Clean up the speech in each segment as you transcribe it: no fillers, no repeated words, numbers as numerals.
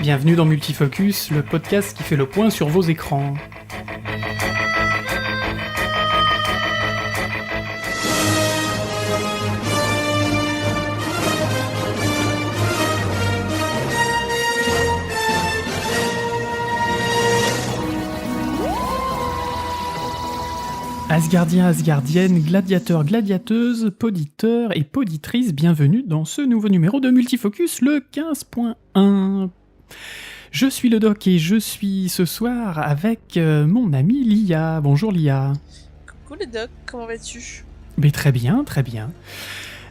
Bienvenue dans Multifocus, le podcast qui fait le point sur vos écrans. Asgardiens, Asgardiennes, gladiateurs, gladiateuses, poditeurs et poditrices, bienvenue dans ce nouveau numéro de Multifocus, le 15.1. Je suis le Doc et je suis ce soir avec mon amie Lia. Bonjour Lia. Coucou le Doc, comment vas-tu ? Mais très bien, très bien.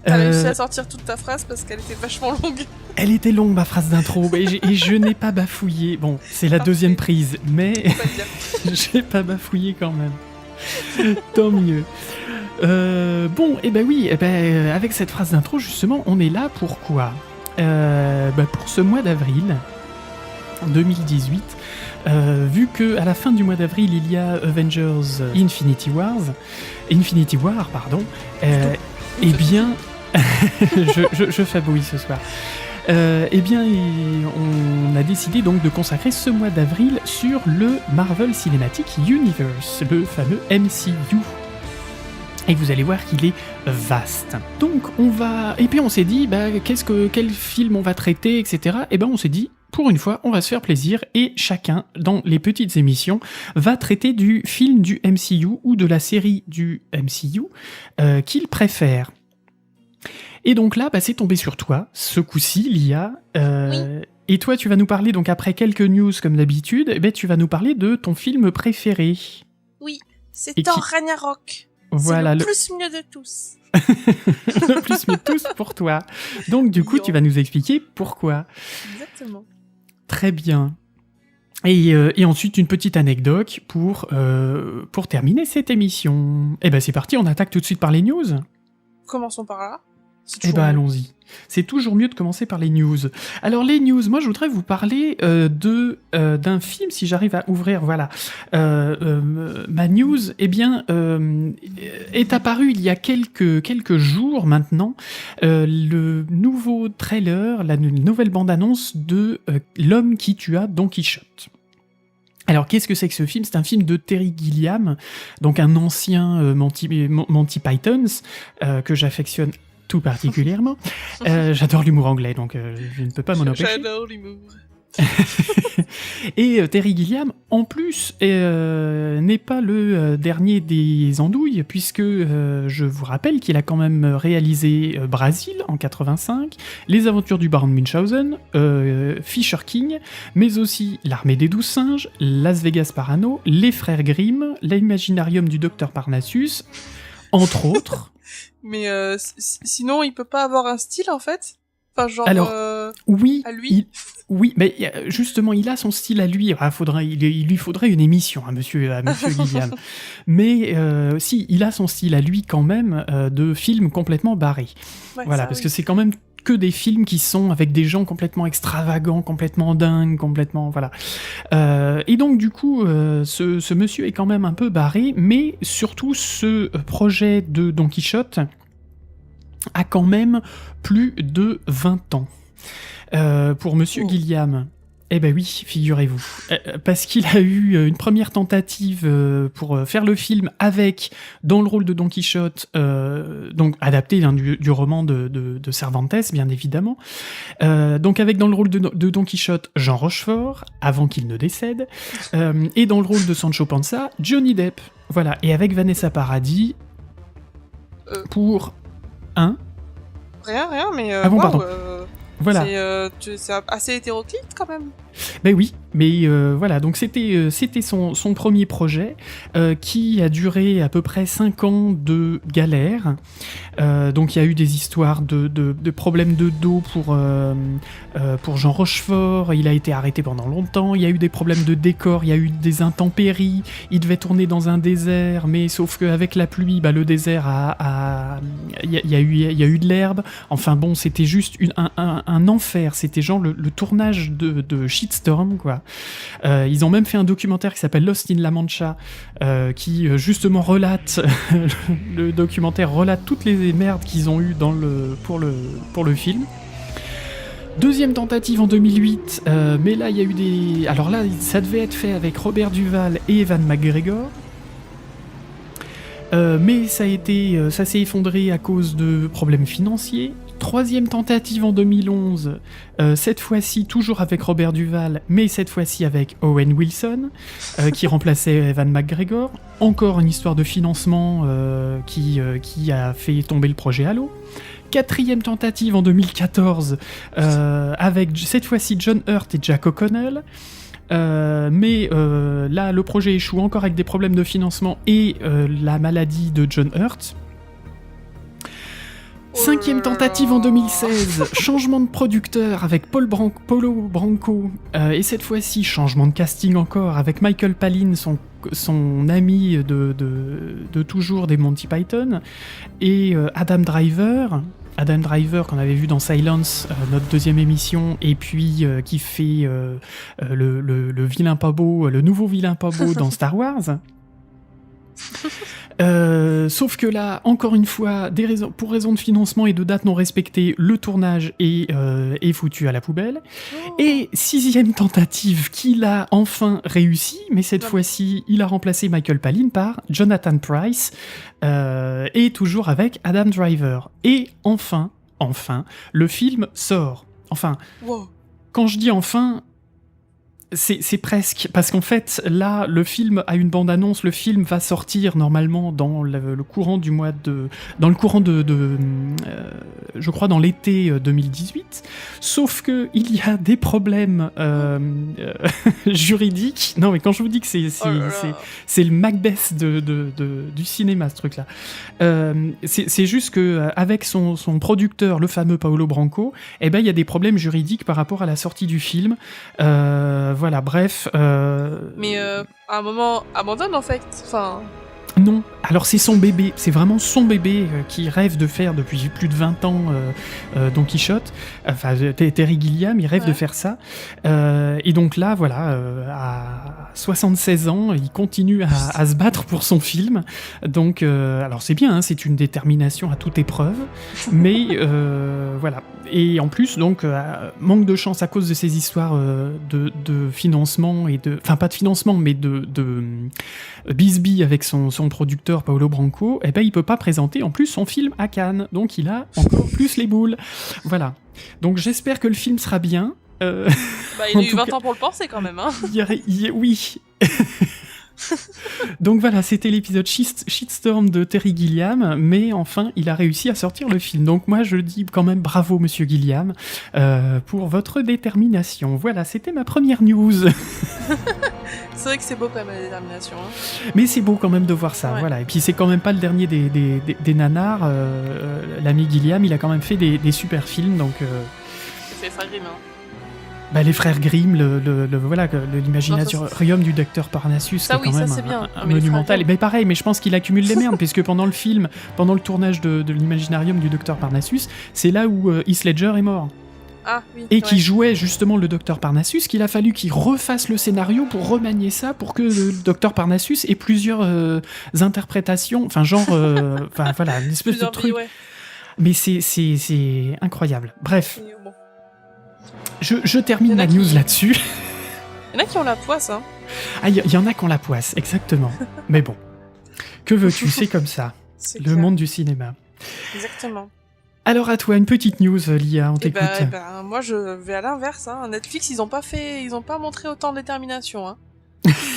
T'as réussi à sortir toute ta phrase parce qu'elle était vachement longue. Elle était longue ma phrase d'intro et je n'ai pas bafouillé. Bon, c'est la deuxième prise, mais j'ai pas bafouillé quand même. Tant mieux. Avec cette phrase d'intro, justement, on est là pour quoi ? Pour ce mois d'avril 2018, vu que à la fin du mois d'avril, il y a Avengers Infinity War, eh bien, je fabouille ce soir. On a décidé donc de consacrer ce mois d'avril sur le Marvel Cinematic Universe, le fameux MCU. Et vous allez voir qu'il est vaste. Donc on s'est dit, quel film on va traiter, etc. On s'est dit, pour une fois, on va se faire plaisir et chacun, dans les petites émissions, va traiter du film du MCU ou de la série du MCU qu'il préfère. Et donc là, c'est tombé sur toi, ce coup-ci, Lia. Oui. Et toi, tu vas nous parler, donc après quelques news comme d'habitude, tu vas nous parler de ton film préféré. Oui, c'est Thor Ragnarok. Voilà, c'est le plus mieux de tous. Le plus mieux de tous pour toi. Donc du coup, tu vas nous expliquer pourquoi. Exactement. Très bien. Et ensuite, une petite anecdote pour terminer cette émission. C'est parti, on attaque tout de suite par les news. Commençons par là. Allons-y. C'est toujours mieux de commencer par les news. Alors les news, moi je voudrais vous parler d'un film, si j'arrive à ouvrir, voilà. Ma news, est apparu il y a quelques jours maintenant, le nouveau trailer, la nouvelle bande-annonce de L'homme qui tua Don Quichotte. Alors, qu'est-ce que c'est que ce film ? C'est un film de Terry Gilliam, donc un ancien Monty Pythons, que j'affectionne tout particulièrement. J'adore l'humour anglais, donc je ne peux pas m'en empêcher. J'adore l'humour. Et Terry Gilliam, en plus, n'est pas le dernier des andouilles, puisque je vous rappelle qu'il a quand même réalisé Brasil en 85, Les Aventures du Baron Munchausen, Fisher King, mais aussi L'Armée des 12 singes, Las Vegas Parano, Les Frères Grimm, L'Imaginarium du Docteur Parnassus, entre autres. Mais sinon, il peut pas avoir un style, en fait ? Enfin, genre, alors, oui, à lui. Oui, mais justement, il a son style à lui. Il lui faudrait une émission, à Monsieur Gilliam. Mais si, il a son style à lui quand même de films complètement barrés. Ouais, voilà, parce que c'est quand même que des films qui sont avec des gens complètement extravagants, complètement dingues, complètement voilà. Et donc du coup, ce monsieur est quand même un peu barré, mais surtout ce projet de Don Quichotte a quand même plus de 20 ans. Pour Monsieur Gilliam, oui, figurez-vous. Parce qu'il a eu une première tentative pour faire le film avec, dans le rôle de Don Quichotte, donc adapté du roman de Cervantes, bien évidemment. Donc avec dans le rôle de Don Quichotte, Jean Rochefort, avant qu'il ne décède. Et dans le rôle de Sancho Panza, Johnny Depp. Voilà, et avec Vanessa Paradis pour un... Rien, mais... pardon. Voilà. C'est assez hétéroclite quand même. Oui, mais voilà, donc c'était son premier projet qui a duré à peu près 5 ans de galère. Donc il y a eu des histoires de problèmes de dos pour Jean Rochefort, il a été arrêté pendant longtemps, il y a eu des problèmes de décor, il y a eu des intempéries, il devait tourner dans un désert, mais sauf qu'avec la pluie, le désert il y a eu de l'herbe, enfin bon, c'était juste un enfer, c'était genre le tournage de Shitstorm, quoi. Ils ont même fait un documentaire qui s'appelle Lost in La Mancha, qui justement relate, le documentaire relate toutes les merdes qu'ils ont eues pour le film. Deuxième tentative en 2008, mais là il y a eu des... Alors là, ça devait être fait avec Robert Duvall et Ewan McGregor. Mais ça s'est effondré à cause de problèmes financiers. Troisième tentative en 2011, cette fois-ci toujours avec Robert Duvall, mais cette fois-ci avec Owen Wilson, qui remplaçait Ewan McGregor. Encore une histoire de financement qui a fait tomber le projet à l'eau. Quatrième tentative en 2014, avec cette fois-ci John Hurt et Jack O'Connell. Mais là, le projet échoue encore avec des problèmes de financement et la maladie de John Hurt. Cinquième tentative en 2016, changement de producteur avec Paulo Branco, et cette fois-ci changement de casting encore avec Michael Palin, son ami de toujours des Monty Python, et Adam Driver qu'on avait vu dans Silence, notre deuxième émission, et puis qui fait le vilain pas beau, le nouveau vilain pas beau dans Star Wars. Sauf que là, encore une fois, pour raisons de financement et de dates non respectées, le tournage est foutu à la poubelle. Et sixième tentative qu'il a enfin réussi, mais cette fois-ci, il a remplacé Michael Palin par Jonathan Pryce, et toujours avec Adam Driver. Et enfin, le film sort. Enfin, quand je dis enfin... C'est presque, parce qu'en fait, là, le film a une bande-annonce, le film va sortir normalement dans le courant du mois de... Dans le courant je crois dans l'été 2018, sauf que il y a des problèmes juridiques. Non, mais quand je vous dis que c'est le Macbeth du cinéma, ce truc-là. C'est juste que avec son producteur, le fameux Paolo Branco, eh ben, il y a des problèmes juridiques par rapport à la sortie du film. Voilà, bref. Mais à un moment, abandonne en fait. Enfin. Non, alors c'est son bébé, c'est vraiment son bébé qui rêve de faire depuis plus de 20 ans Don Quichotte, enfin Terry Gilliam, il rêve de faire ça, et donc là, voilà, à 76 ans, il continue à se battre pour son film, donc, alors c'est bien, hein, c'est une détermination à toute épreuve, mais voilà, et en plus, donc, manque de chance à cause de ces histoires de financement, enfin pas de financement, mais de bisbille avec son producteur Paolo Branco, eh ben il peut pas présenter en plus son film à Cannes, donc il a encore plus les boules. Voilà. Donc j'espère que le film sera bien. Bah, il a eu 20 ans pour le penser quand même. Hein. Oui. Donc voilà, c'était l'épisode Shitstorm de Terry Gilliam, mais enfin, il a réussi à sortir le film. Donc moi, je dis quand même bravo, monsieur Gilliam, pour votre détermination. Voilà, c'était ma première news. C'est vrai que c'est beau quand même, la détermination. Hein. Mais c'est beau quand même de voir ça, voilà. Et puis c'est quand même pas le dernier des nanars. L'ami Gilliam, il a quand même fait des super films, donc... C'est Frères Grimm, hein. Bah, les frères Grimm, l'imaginarium du docteur Parnassus, ça, c'est quand même un monumental. Mais pareil, mais je pense qu'il accumule les merdes, puisque pendant le tournage de l'imaginarium du docteur Parnassus, c'est là où Heath Ledger est mort. Ah, oui, et qui jouait justement le docteur Parnassus, qu'il a fallu qu'il refasse le scénario pour remanier ça, pour que le docteur Parnassus ait plusieurs interprétations, enfin genre, enfin voilà, une espèce de truc. Mais c'est incroyable. Bref. Je termine ma news là-dessus. Il y en a qui ont la poisse, hein. Ah, il y en a qui ont la poisse, exactement. Mais bon, que veux-tu, c'est comme ça. C'est le monde du cinéma. Exactement. Alors à toi, une petite news, Lia, on t'écoute. Moi je vais à l'inverse. Hein. Netflix, ils ont pas montré autant de détermination. Hein.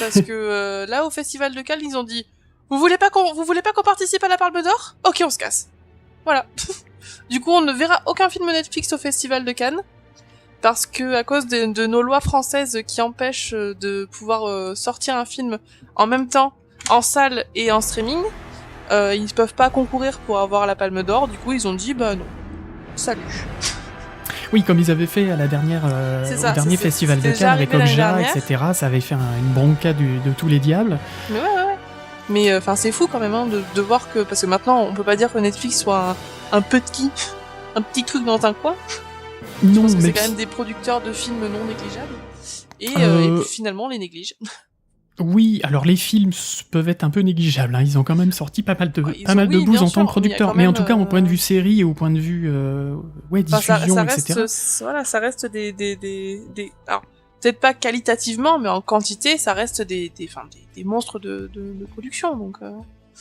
Parce que là, au Festival de Cannes, ils ont dit vous voulez pas qu'on participe à la Palme d'Or ? Ok, on se casse. Voilà. Du coup, on ne verra aucun film Netflix au Festival de Cannes. Parce que à cause de nos lois françaises qui empêchent de pouvoir sortir un film en même temps en salle et en streaming, ils peuvent pas concourir pour avoir la Palme d'Or. Du coup, ils ont dit bah non, salut. Oui, comme ils avaient fait à la dernière, au dernier Festival de Cannes avec Okja, etc. Ça avait fait une bronca de tous les diables. Mais ouais. Mais enfin, c'est fou quand même hein, de voir que parce que maintenant, on peut pas dire que Netflix soit un petit truc dans un coin. Non, mais c'est quand même des producteurs de films non négligeables et puis finalement on les néglige. Oui, alors les films peuvent être un peu négligeables, hein. Ils ont quand même sorti pas mal de Ouais, ils pas ont- mal de oui, bouses bien en sûr, tant que mais il y a producteur. quand Mais en même, tout cas, au point de vue série et au point de vue Enfin, ça diffusion, etc. voilà, ça reste alors, peut-être pas qualitativement, mais en quantité, ça reste des monstres de production,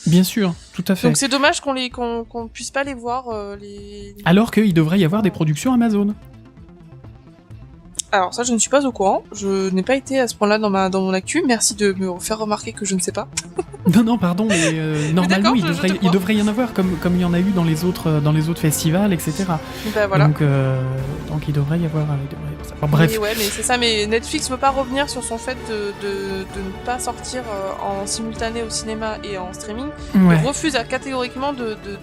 Bien sûr, tout à fait. donc c'est dommage qu'on puisse pas les voir, Alors qu'il devrait y avoir des productions Amazon. Alors ça, je ne suis pas au courant. Je n'ai pas été à ce point-là dans mon actu. Merci de me faire remarquer que je ne sais pas. Non, pardon, mais normalement, d'accord, il je te crois. devrait y en avoir comme il y en a eu dans les autres festivals, etc. Ben voilà. Donc il devrait y avoir ça. Bon, bref. Mais c'est ça. Mais Netflix veut pas revenir sur son fait de ne pas sortir en simultané au cinéma et en streaming. Ouais. Il refuse catégoriquement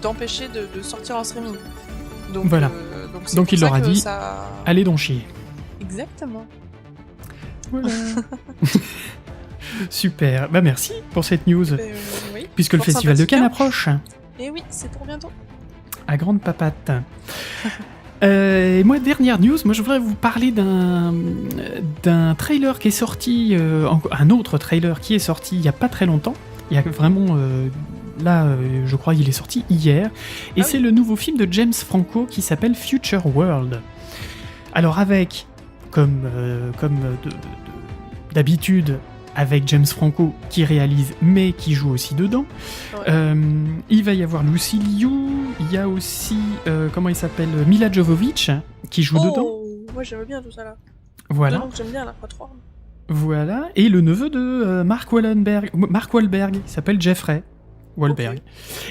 d'empêcher de sortir en streaming. Donc voilà. c'est Donc pour il ça leur a que dit, ça... allez donc chier. Exactement. Voilà. Super. Bah merci pour cette news. Oui. Puisque le Fort festival de sympathique, Cannes hein. approche. Et oui, c'est pour bientôt. À grande papate. Et moi, dernière news, je voudrais vous parler d'un trailer qui est sorti, un autre trailer qui est sorti il y a pas très longtemps. Il y a vraiment, je crois qu'il est sorti hier. Et c'est le nouveau film de James Franco qui s'appelle Future World. Alors avec, comme d'habitude, avec James Franco qui réalise mais qui joue aussi dedans. Ouais. Il va y avoir Lucy Liu, il y a aussi, comment il s'appelle, Mila Jovovich qui joue dedans. Moi j'aime bien tout ça là. Voilà. Donc j'aime bien là, pas trop. Voilà. Et le neveu de Mark Wahlberg, il s'appelle Jeffrey Wahlberg. Okay.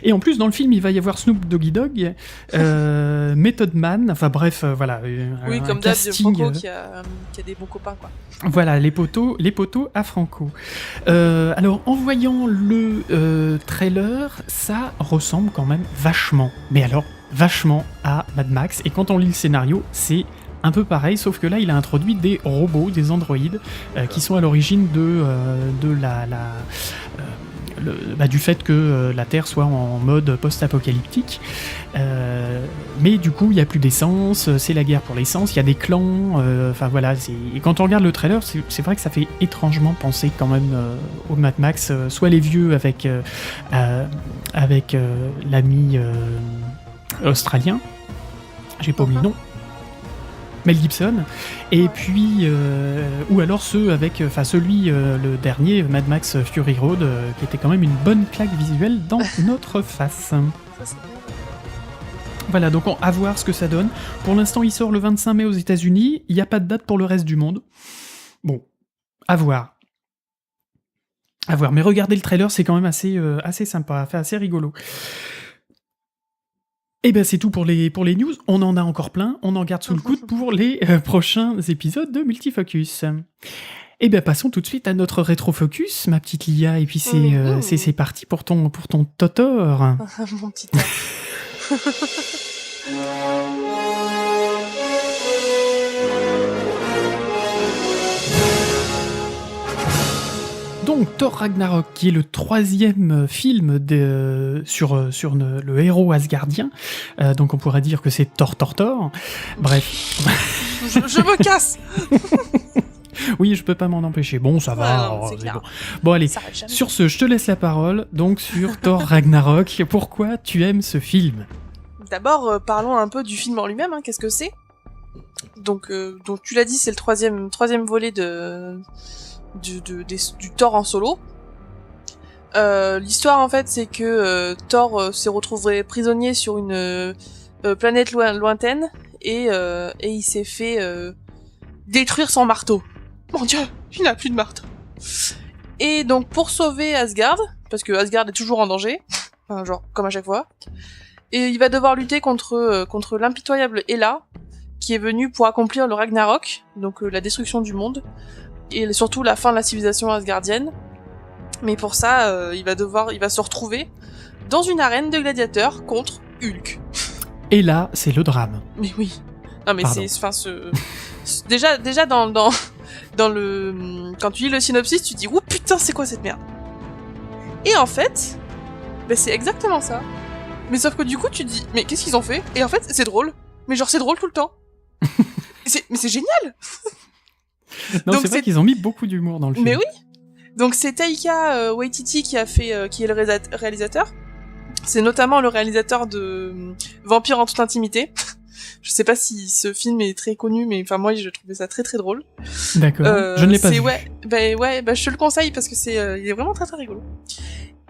Et en plus, dans le film, il va y avoir Snoop Doggy Dogg, Method Man, enfin bref, voilà. Oui, comme d'hab, de Franco qui a des bons copains, quoi. Voilà, les poteaux à Franco. Alors, en voyant le trailer, ça ressemble quand même vachement, mais alors vachement à Mad Max. Et quand on lit le scénario, c'est un peu pareil, sauf que là, il a introduit des robots, des androïdes, qui sont à l'origine de du fait que la Terre soit en mode post-apocalyptique. Mais du coup, il n'y a plus d'essence, c'est la guerre pour l'essence, il y a des clans, enfin voilà. Et quand on regarde le trailer, c'est vrai que ça fait étrangement penser quand même au Mad Max, soit les vieux avec l'ami australien, j'ai pas oublié le nom, Mel Gibson, et puis ou alors ceux avec, celui le dernier Mad Max Fury Road, qui était quand même une bonne claque visuelle dans notre face. Ça, c'est bien. Voilà, donc à voir ce que ça donne. Pour l'instant, il sort le 25 mai aux États-Unis. Il n'y a pas de date pour le reste du monde. Bon, à voir. À voir. Mais regardez le trailer, c'est quand même assez sympa, assez rigolo. Et ben c'est tout pour les news. On en a encore plein. On en garde sous le coude pour les prochains épisodes de Multifocus. Et bien passons tout de suite à notre rétrofocus, ma petite Lia. Et puis c'est parti pour ton Totor. Mon petit tas. Donc Thor Ragnarok, qui est le troisième film sur le héros asgardien, donc on pourrait dire que c'est Thor. Bref. je me casse. Oui, je peux pas m'en empêcher. Bon, ça va. Non, c'est clair. Bon, allez. jamais. Sur ce, je te laisse la parole. Donc sur Thor Ragnarok, pourquoi tu aimes ce film ? D'abord, parlons un peu du film en lui-même. Qu'est-ce que c'est ? Donc tu l'as dit, c'est le troisième volet du Thor en solo. L'histoire en fait, c'est que Thor s'est retrouvé prisonnier sur une planète lointaine et il s'est fait détruire son marteau. Mon Dieu, il n'a plus de marteau. Et donc pour sauver Asgard, parce que Asgard est toujours en danger, enfin, genre comme à chaque fois, et il va devoir lutter contre l'impitoyable Hela, qui est venue pour accomplir le Ragnarok, donc la destruction du monde, et surtout la fin de la civilisation asgardienne. Mais pour ça, il va se retrouver dans une arène de gladiateurs contre Hulk. Et là, c'est le drame. Mais oui. Non mais Pardon. déjà dans le quand tu lis le synopsis, tu dis ouh putain, c'est quoi cette merde. Et en fait, c'est exactement ça. Mais sauf que du coup, tu te dis mais qu'est-ce qu'ils ont fait ? Et en fait, c'est drôle. Mais genre c'est drôle tout le temps. Mais c'est génial. Non, Donc c'est vrai qu'ils ont mis beaucoup d'humour dans le film. Mais oui. Donc c'est Taika Waititi qui est le réalisateur. C'est notamment le réalisateur de Vampire en toute intimité. Je sais pas si ce film est très connu, mais enfin moi je trouvais ça très très drôle. D'accord. Je ne l'ai pas vu. Je te le conseille parce que il est vraiment très très rigolo.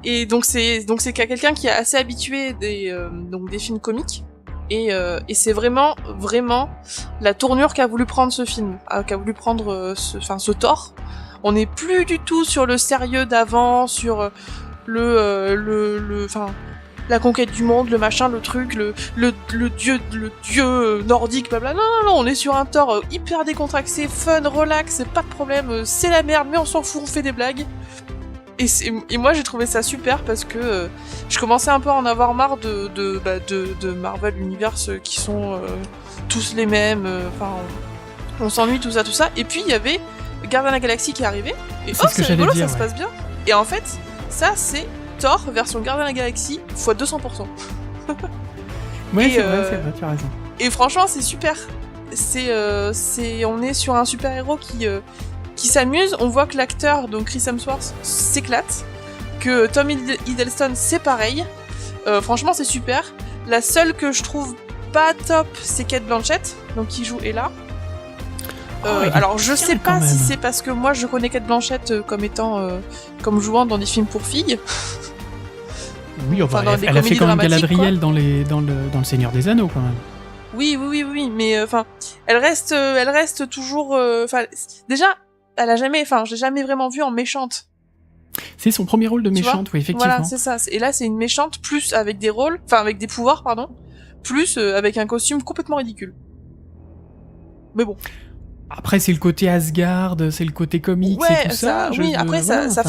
Et donc c'est quelqu'un qui est assez habitué des films comiques. Et c'est vraiment la tournure qu'a voulu prendre ce film, qu'a voulu prendre ce Thor. On n'est plus du tout sur le sérieux d'avant, sur la conquête du monde, le machin, le truc, le dieu nordique, blabla. Non, on est sur un Thor hyper décontracté, fun, relax, pas de problème, c'est la merde, mais on s'en fout, on fait des blagues. Et moi j'ai trouvé ça super parce que je commençais un peu à en avoir marre de Marvel Universe qui sont tous les mêmes, on s'ennuie, tout ça. Et puis il y avait Gardien de la Galaxie qui est arrivé, et c'est rigolo, ça se passe bien. Et en fait, ça c'est Thor version Gardien de la Galaxie x 200%. Ouais, c'est vrai, tu as raison. Et franchement, c'est super. On est sur un super-héros qui s'amuse. On voit que l'acteur, donc Chris Hemsworth, s'éclate. Que Tom Hiddleston, c'est pareil. Franchement, c'est super. La seule que je trouve pas top, c'est Cate Blanchett, donc qui joue Ella. Alors je sais pas si c'est parce que moi je connais Cate Blanchett comme jouant dans des films pour filles. Oui, elle a fait quand même Galadriel dans le Seigneur des Anneaux quand même. Oui, mais elle reste toujours. Déjà, j'ai jamais vraiment vu en méchante. C'est son premier rôle de méchante, oui, effectivement. Voilà, c'est ça. Et là, c'est une méchante plus avec avec des pouvoirs, pardon, plus avec un costume complètement ridicule. Mais bon. Après, c'est le côté Asgard, c'est le côté comique, c'est tout ça. Ça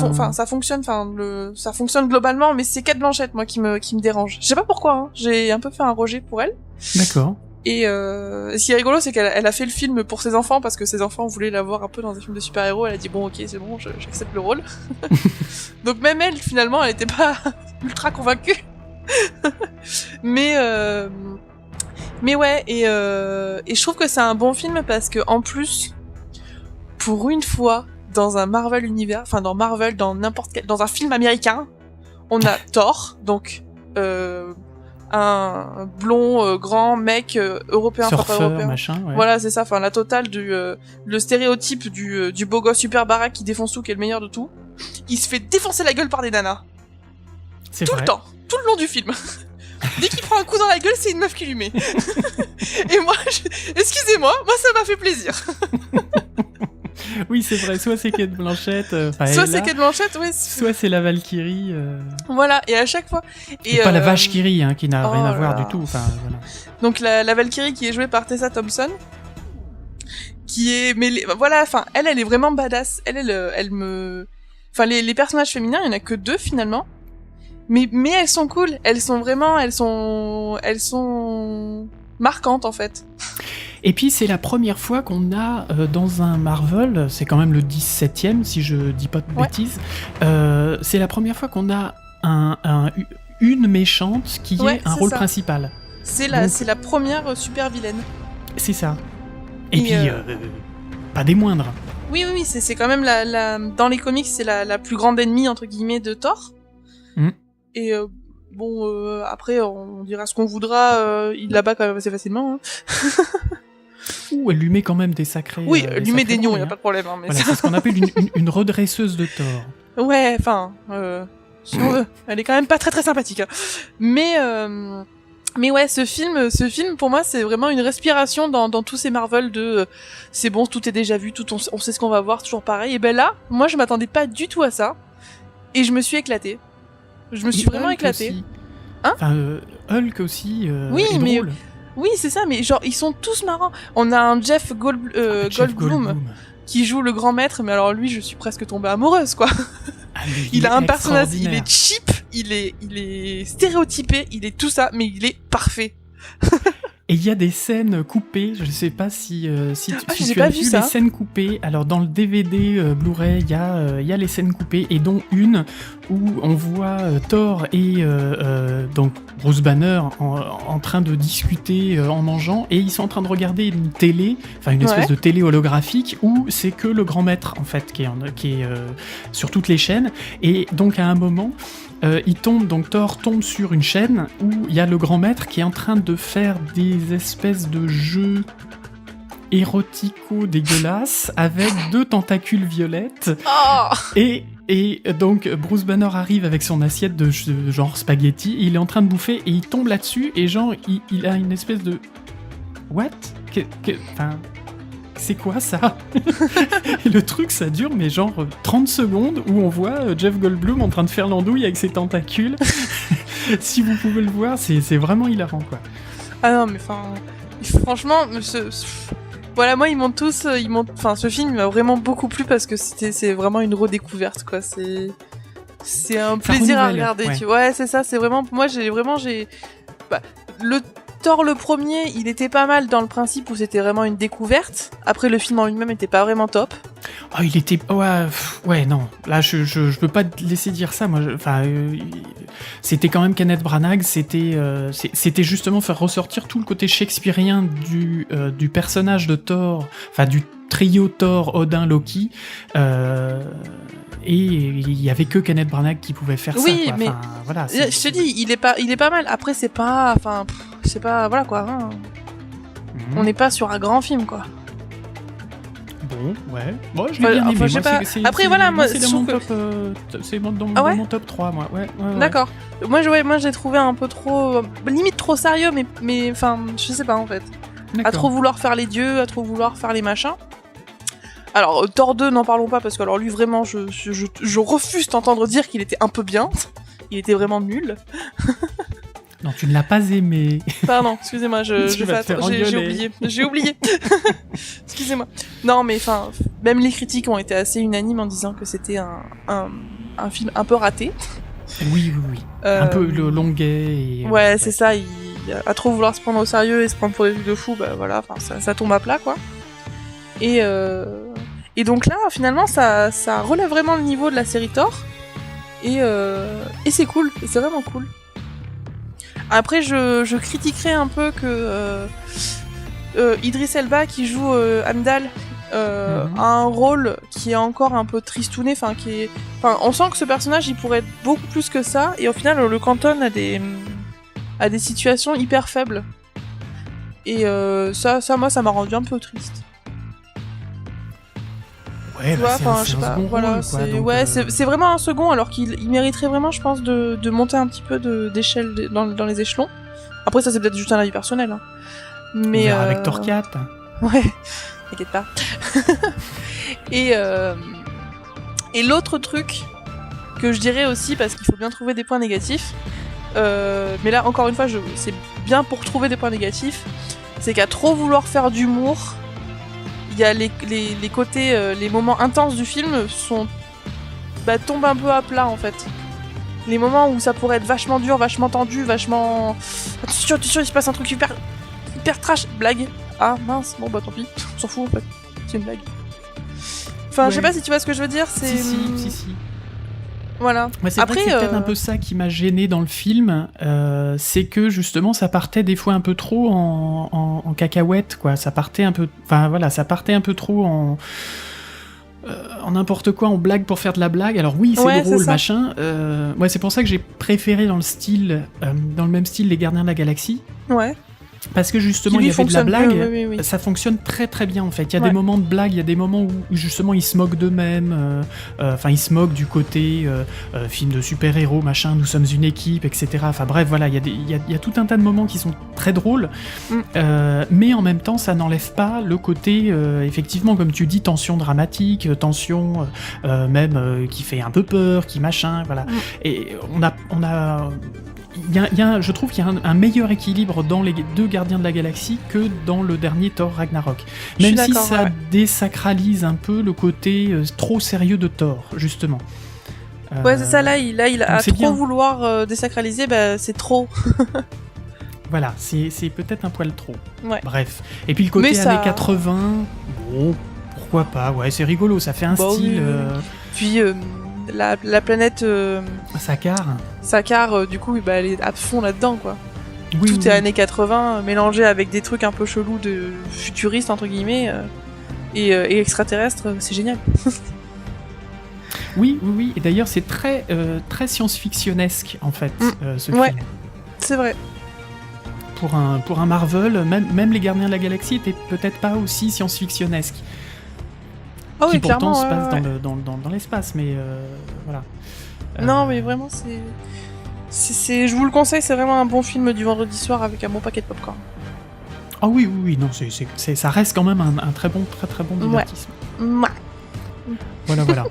fonctionne. Ça fonctionne globalement, mais c'est Cate Blanchett, moi, qui me dérange. Je sais pas pourquoi. Hein. J'ai un peu fait un rejet pour elle. D'accord. Et ce qui est rigolo, c'est qu'elle a fait le film pour ses enfants parce que ses enfants voulaient la voir un peu dans des films de super-héros. Elle a dit bon, ok, c'est bon, j'accepte le rôle. Donc même elle, finalement, elle était pas ultra convaincue. Mais ouais, et je trouve que c'est un bon film parce que en plus, pour une fois, dans un Marvel univers, dans un film américain, on a Thor, donc un blond grand mec européen, surfeur, pas européen. Machin, ouais. Voilà, c'est ça, la totale le stéréotype du beau gosse super baraque qui défonce tout, qui est le meilleur de tout. Il se fait défoncer la gueule par des nanas. C'est tout vrai. Le temps, tout le long du film. Dès qu'il prend un coup dans la gueule, c'est une meuf qui lui met. Et moi, excusez-moi, ça m'a fait plaisir. Oui, c'est vrai, soit c'est Cate Blanchett, c'est Cate Blanchett, ouais. Soit c'est la Valkyrie. Voilà, et à chaque fois. Et pas la vache Kyrie, hein, qui n'a rien à voir du tout. Voilà. Donc la Valkyrie qui est jouée par Tessa Thompson, qui est, elle est vraiment badass. Elle me, les personnages féminins, il y en a que 2 finalement. Mais elles sont cool, elles sont marquantes en fait. Et puis c'est la première fois qu'on a dans un Marvel, c'est quand même le 17e si je dis pas de bêtises, c'est la première fois qu'on a une méchante qui est un rôle principal. C'est la première super vilaine. C'est ça. Et puis pas des moindres. Oui, c'est quand même dans les comics, c'est la plus grande ennemie entre guillemets de Thor. Et après, on dira ce qu'on voudra, il la bat quand même assez facilement. Hein. Ouh, elle lui met quand même des sacrés... Oui, elle lui met des nions, y a pas de problème. Hein, mais voilà, c'est ce qu'on appelle une redresseuse de Thor. Ouais, si on veut. Elle est quand même pas très très sympathique. Hein. Mais ouais, ce film, pour moi, c'est vraiment une respiration dans tous ces Marvel de c'est bon, tout est déjà vu, on sait ce qu'on va voir, toujours pareil. Et ben là, moi, je m'attendais pas du tout à ça. Et je me suis éclatée. Je me suis vraiment éclatée. Hein Hulk aussi. Oui, mais drôle. oui, c'est ça. Mais genre, ils sont tous marrants. On a un Jeff Goldblum qui joue le grand maître. Mais alors lui, je suis presque tombée amoureuse, quoi. Il a un personnage, il est cheap, il est stéréotypé, il est tout ça, mais il est parfait. Et il y a des scènes coupées, je ne sais pas si j'ai tu pas as vu vu ça. les scènes coupées. Alors dans le DVD Blu-ray, il y a les scènes coupées, et dont une où on voit Thor et donc Bruce Banner en train de discuter en mangeant, et ils sont en train de regarder une télé, enfin une espèce de télé holographique, où c'est que le grand maître en fait qui est sur toutes les chaînes. Et donc à un moment, Thor tombe sur une chaîne où il y a le grand maître qui est en train de faire des espèces de jeux érotico-dégueulasses avec 2 tentacules violettes. Oh Et donc Bruce Banner arrive avec son assiette de genre spaghetti, et il est en train de bouffer, et il tombe là-dessus, et genre il a une espèce de... What ? Enfin... C'est quoi ça? Et le truc, ça dure, mais genre 30 secondes, où on voit Jeff Goldblum en train de faire l'andouille avec ses tentacules. Si vous pouvez le voir, c'est vraiment hilarant, quoi. Ah non, mais enfin... Franchement, voilà, moi, ils m'ont tous... Enfin, ce film, il m'a vraiment beaucoup plu, parce que c'est vraiment une redécouverte, quoi. C'est un plaisir à regarder, ouais. tu vois. Ouais, c'est ça, c'est vraiment... Moi, Bah, le Thor le premier, il était pas mal dans le principe où c'était vraiment une découverte. Après, le film en lui-même était pas vraiment top. Oh, il était... Ouais, non. Là, je peux pas te laisser dire ça. Moi, c'était quand même Kenneth Branagh. C'était justement faire ressortir tout le côté shakespearien du personnage de Thor, enfin du trio Thor, Odin, Loki. Et il y avait que Kenneth Branagh qui pouvait faire ça. Oui, mais voilà, je te dis, il est pas mal. Après, c'est pas... Enfin, c'est pas... Voilà, quoi. Hein. On n'est pas sur un grand film, quoi. Bon, ouais. Bon, je l'ai bien aimé. Je sais pas. Après, voilà, moi, c'est dans mon top... c'est dans mon top 3, moi. Ouais. D'accord. Moi, j'ai trouvé un peu trop... limite trop sérieux, mais enfin, je sais pas, en fait. À trop vouloir faire les dieux, à trop vouloir faire les machins. Alors, Thor 2, n'en parlons pas, parce que alors lui, vraiment, je refuse d'entendre dire qu'il était un peu bien. Il était vraiment nul. Non, tu ne l'as pas aimé. Pardon, excusez-moi, j'ai oublié. Excusez-moi. Non, mais enfin, même les critiques ont été assez unanimes en disant que c'était un film un peu raté. Oui. Un peu longuet. Ouais, c'est ça. À trop vouloir se prendre au sérieux et se prendre pour des trucs de fou, bah voilà, ça tombe à plat, quoi. Et donc là, finalement, ça relève vraiment le niveau de la série Thor. Et c'est cool, et c'est vraiment cool. Après, je critiquerais un peu que Idris Elba, qui joue Heimdall, a un rôle qui est encore un peu tristouné. Enfin, on sent que ce personnage, il pourrait être beaucoup plus que ça, et au final, le cantonne à des situations hyper faibles. Et ça, moi, ça m'a rendu un peu triste. Ouais, je sais pas, voilà, c'est vraiment un second, alors qu'il mériterait vraiment, je pense, de monter un petit peu d'échelle dans les échelons. Après, ça, c'est peut-être juste un avis personnel, hein. Mais, on verra avec Thor 4. Ouais, t'inquiète pas. Et l'autre truc que je dirais aussi, parce qu'il faut bien trouver des points négatifs, mais là, encore une fois, c'est bien pour trouver des points négatifs, c'est qu'à trop vouloir faire d'humour, il y a les côtés, les moments intenses du film tombent un peu à plat, en fait. Les moments où ça pourrait être vachement dur, vachement tendu, vachement... Attention, il se passe un truc hyper trash. Blague. Ah mince, bon bah tant pis, on s'en fout en fait. C'est une blague. Enfin, ouais. Je sais pas si tu vois ce que je veux dire, c'est... Si. Voilà. Ouais, c'est vrai que c'est peut-être un peu ça qui m'a gêné dans le film, c'est que justement ça partait des fois un peu trop en cacahuète, quoi. Ça partait un peu trop en n'importe quoi, en blague pour faire de la blague. Alors oui, c'est drôle, machin. C'est pour ça que j'ai préféré dans le même style, Les Gardiens de la Galaxie. Ouais. Parce que justement, il y avait de la blague, oui. Ça fonctionne très très bien en fait. Il y a des moments de blague, il y a des moments où justement ils se moquent d'eux-mêmes, ils se moquent du côté film de super-héros, machin, nous sommes une équipe, etc. Enfin bref, voilà, il y a tout un tas de moments qui sont très drôles, mais en même temps, ça n'enlève pas le côté, effectivement, comme tu dis, tension dramatique, tension même qui fait un peu peur, qui machin, voilà. Et on a je trouve qu'il y a un meilleur équilibre dans les deux Gardiens de la Galaxie que dans le dernier Thor Ragnarok. Même si ça désacralise un peu le côté trop sérieux de Thor, justement. Ouais, c'est ça, là il a à trop vouloir désacraliser, c'est trop. Voilà, c'est peut-être un poil trop. Ouais. Bref. Et puis le côté Mais ça- années 80, bon, pourquoi pas, ouais, c'est rigolo, ça fait un Bah style... oui. Puis la planète Sakar. Sakar, du coup, bah, elle est à fond là-dedans, quoi. Oui, Tout oui, est oui. années 80, mélangé avec des trucs un peu chelous de futuristes, entre guillemets, et extraterrestres, c'est génial. Oui, oui, oui. Et d'ailleurs, c'est très, très science-fictionnesque, en fait, ce Ouais. film. C'est vrai. Pour un Marvel, même les Gardiens de la Galaxie étaient peut-être pas aussi science-fictionnesques. Ah qui oui, pourtant clairement. se ouais, passe ouais. dans l'espace, mais voilà. Non, mais vraiment, je vous le conseille, c'est vraiment un bon film du vendredi soir avec un bon paquet de popcorn. Ah oui, oui, oui, non, ça reste quand même un très bon divertissement. Mouah. Voilà, voilà.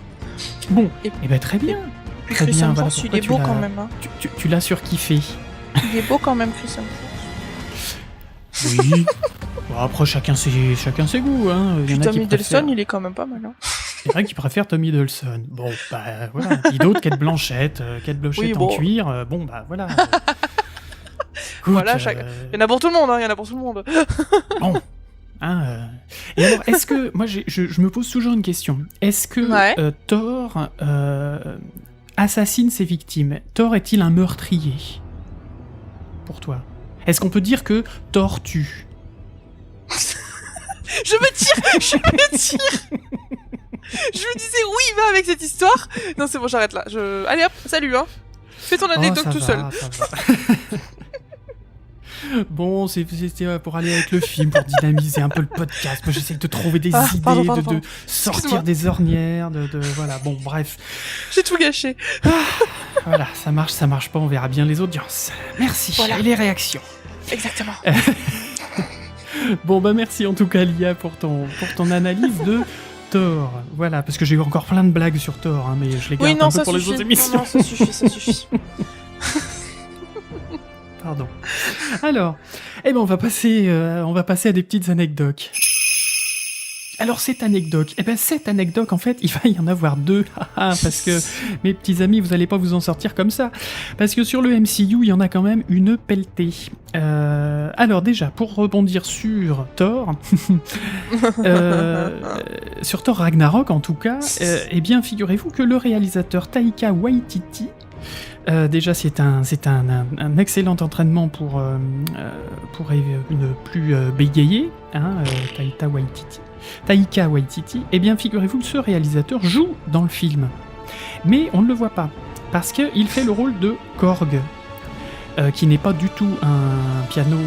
Bon, Et- et ben très bien. Puis Très Chris bien, Hemsworth, voilà il pourquoi est tu beau l'as- quand même. Hein. Tu l'as surkiffé. Il est beau quand même, Chris Hemsworth. Oui. Bon, après, chacun ses goûts, hein. Il y Puis en a Tom qui Hiddleston, préfèrent... il est quand même pas mal. Hein. Il y en a qui préfèrent Tom Hiddleston. Bon, bah voilà. Puis d'autres, Kate Blanchett Oui, en bon. cuir. Bon, bah voilà. Écoute, Voilà, il y en a pour tout le monde, hein, il y en a pour tout le monde. Bon. Hein, Et alors, est-ce que... Moi, je me pose toujours une question. Est-ce que Ouais. Thor assassine ses victimes? Thor est-il un meurtrier? Pour toi? Est-ce qu'on peut dire que Thor tue? Je me tire. Je me disais où il va avec cette histoire. Non, c'est bon, j'arrête là. Allez hop, salut, hein. Fais ton anecdote Oh, ça tout va, seul. ça va. Bon, c'était pour aller avec le film, pour dynamiser un peu le podcast. Moi, j'essaye de trouver des idées, pardon. de sortir Excuse-moi. des ornières, voilà. Bon, bref. J'ai tout gâché. Voilà, ça marche pas, on verra bien les audiences. Merci. Voilà. Et les réactions. Exactement. Bon, bah merci en tout cas, Lia, pour ton analyse de Thor. Voilà, parce que j'ai eu encore plein de blagues sur Thor, hein, mais je les garde Oui, non, un peu ça pour les suffit. autres émissions. Non, ça suffit. Pardon. Alors, on va passer à des petites anecdotes. Alors cette anecdote, en fait, il va y en avoir deux, parce que mes petits amis, vous allez pas vous en sortir comme ça, parce que sur le MCU, il y en a quand même une pelletée. Alors déjà, pour rebondir sur Thor, sur Thor Ragnarok en tout cas, eh bien figurez-vous que le réalisateur Taika Waititi, déjà, c'est un excellent entraînement pour ne plus bégayer, hein, Taika Waititi. Eh bien, figurez-vous que ce réalisateur joue dans le film, mais on ne le voit pas parce qu'il fait le rôle de Korg, qui n'est pas du tout un piano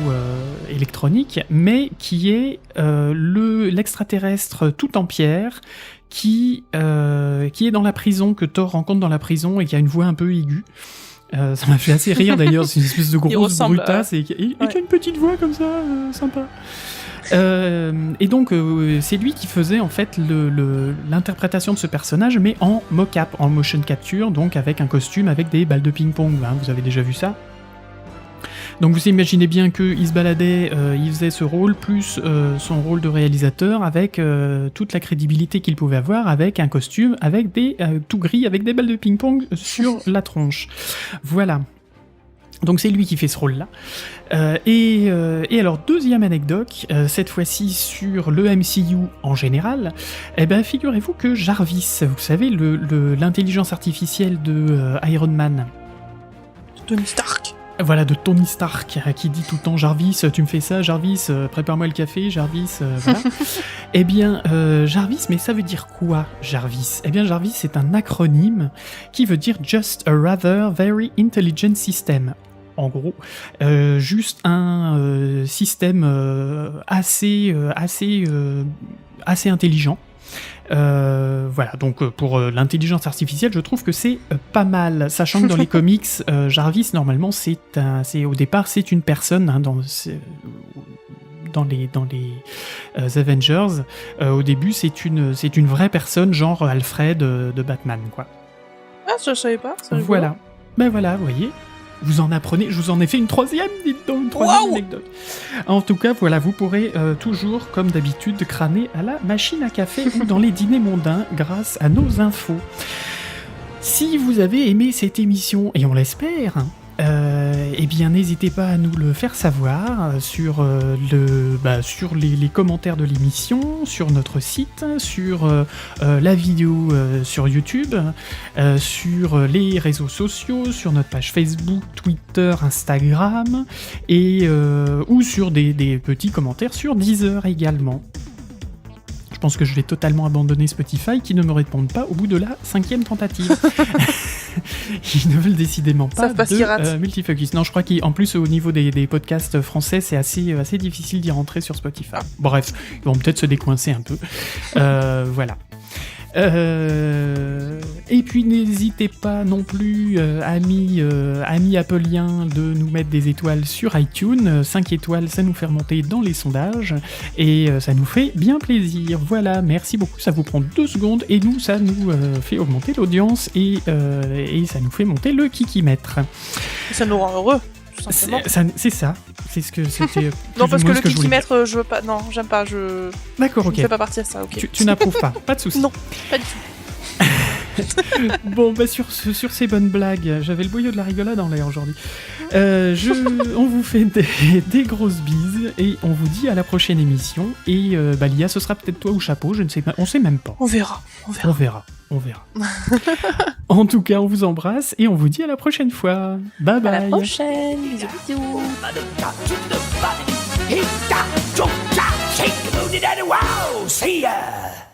électronique, mais qui est l'extraterrestre tout en pierre. Qui est dans la prison, que Thor rencontre dans la prison et qui a une voix un peu aiguë. Ça m'a fait assez rire d'ailleurs, c'est une espèce de grosse ressemble brutasse et qui a une petite voix comme ça, sympa. Et donc c'est lui qui faisait en fait l'interprétation de ce personnage, mais en mock-up, en motion capture, donc avec un costume, avec des balles de ping-pong, hein, vous avez déjà vu ça. Donc vous imaginez bien qu'il se baladait, il faisait ce rôle, plus son rôle de réalisateur, avec toute la crédibilité qu'il pouvait avoir, avec un costume, avec tout gris, avec des balles de ping-pong sur la tronche. Voilà. Donc c'est lui qui fait ce rôle-là. Et alors, deuxième anecdote, cette fois-ci sur le MCU en général, eh ben figurez-vous que Jarvis, vous savez, l'intelligence artificielle de Iron Man, Tony Stark. voilà, de Tony Stark, qui dit tout le temps « Jarvis, tu me fais ça, Jarvis, prépare-moi le café, Jarvis, voilà. » Eh bien, Jarvis, mais ça veut dire quoi, Jarvis? Eh bien, Jarvis, c'est un acronyme qui veut dire « Just a rather very intelligent system ». En gros, juste un système assez intelligent. Voilà, donc pour l'intelligence artificielle, je trouve que c'est pas mal, sachant que dans les comics, Jarvis, normalement, au départ, c'est une personne, hein, dans les Avengers. Au début, c'est une vraie personne, genre Alfred de Batman, quoi. Ah, je savais pas. c'est rigolo. Voilà. Ben voilà, vous voyez. Vous en apprenez, je vous en ai fait une troisième, dites donc, une troisième Wow. anecdote. En tout cas, voilà, vous pourrez toujours, comme d'habitude, crâner à la machine à café ou dans les dîners mondains grâce à nos infos. Si vous avez aimé cette émission, et on l'espère, eh bien n'hésitez pas à nous le faire savoir sur, sur les commentaires de l'émission, sur notre site, sur la vidéo sur YouTube, sur les réseaux sociaux, sur notre page Facebook, Twitter, Instagram, et ou sur des petits commentaires sur Deezer également. Je pense que je vais totalement abandonner Spotify qui ne me répondent pas au bout de la 5e tentative. Ils ne veulent décidément pas de Multifocus. Non, je crois qu'en plus au niveau des podcasts français, c'est assez difficile d'y rentrer sur Spotify. Bref, ils vont peut-être se décoincer un peu. Voilà. Et puis n'hésitez pas non plus, amis appeliens, de nous mettre des étoiles sur iTunes. 5 étoiles, ça nous fait remonter dans les sondages et ça nous fait bien plaisir. Voilà, merci beaucoup, ça vous prend 2 secondes et nous, ça nous fait augmenter l'audience et ça nous fait monter le kikimètre. Ça nous rend heureux. C'est ça, c'est ce que c'était. Non, parce que le kikimètre, je veux pas. Non, j'aime pas. D'accord, ok. Je ne fais pas partie de ça, ok. Tu n'approuves pas de soucis. Non, pas du tout. Bon, sur ces bonnes blagues, j'avais le boyau de la rigolade en l'air aujourd'hui. On vous fait des grosses bises et on vous dit à la prochaine émission. Et Lia, ce sera peut-être toi ou Chapeau, je ne sais pas, on sait même pas. On verra. En tout cas, on vous embrasse et on vous dit à la prochaine fois. Bye bye. À la prochaine. Bisous. See ya!